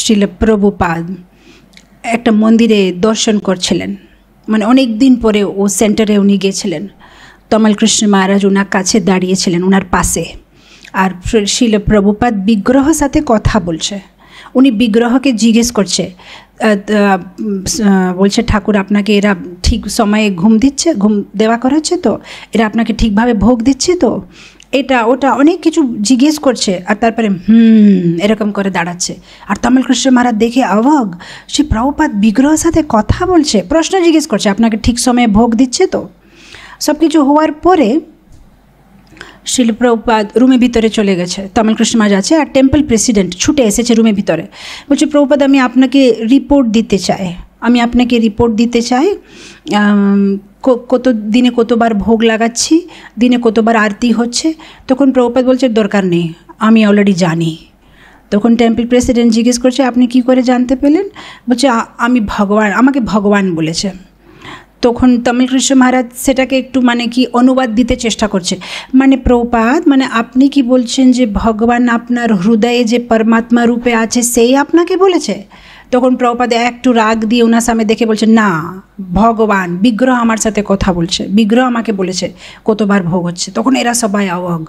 শ্রীল প্রভুপাদ একটা মন্দিরে দর্শন করছিলেন, মানে অনেক দিন পরে ও সেন্টারে উনি গিয়েছিলেন। তমাল কৃষ্ণ মহারাজ ওনার কাছে দাঁড়িয়েছিলেন, ওনার পাশে। আর শ্রীল প্রভুপাদ বিগ্রহ সাথে কথা বলছে। উনি বিগ্রহকে জিজ্ঞেস করছে, বলছে ঠাকুর আপনাকে এরা ঠিক সময়ে ঘুম দেওয়া করাচ্ছে তো, এরা আপনাকে ঠিকভাবে ভোগ দিচ্ছে তো, এটা ওটা অনেক কিছু জিজ্ঞেস করছে। আর তারপরে এরকম করে দাঁড়াচ্ছে। আর তমাল কৃষ্ণ মহারাজ দেখে অবাক, সে প্রভুপাদ বিগ্রহের সাথে কথা বলছে, প্রশ্ন জিজ্ঞেস করছে আপনাকে ঠিক সময়ে ভোগ দিচ্ছে তো। সব কিছু হওয়ার পরে শ্রীল প্রভুপাদ রুমের ভিতরে চলে গেছে। তমাল কৃষ্ণ মহারাজ আছে আর টেম্পল প্রেসিডেন্ট ছুটে এসেছে রুমের ভিতরে। বলছে প্রভুপাদ আমি আপনাকে রিপোর্ট দিতে চাই, কত দিনে কতবার ভোগ লাগাচ্ছি, দিনে কতবার আরতি হচ্ছে। তখন প্রভুপাদ বলছে দরকার নেই, আমি অলরেডি জানি। তখন টেম্পল প্রেসিডেন্ট জিজ্ঞেস করছে আপনি কি করে জানতে পেলেন? বলছে আমাকে ভগবান বলেছে। তখন তমাল কৃষ্ণ মহারাজ সেটাকে একটু মানে কি অনুবাদ দিতে চেষ্টা করছে, মানে প্রভুপাদ মানে আপনি কি বলছেন যে ভগবান আপনার হৃদয়ে যে পরমাত্মা রূপে আছে সেই আপনাকে বলেছে? তখন প্রভুপাদ একটু রাগ দিয়ে ওনার সামনে দেখে বলছে না, ভগবান বিগ্রহ আমার সাথে কথা বলছে, বিগ্রহ আমাকে বলেছে কতবার ভোগ হচ্ছে। তখন এরা সবাই অবাক।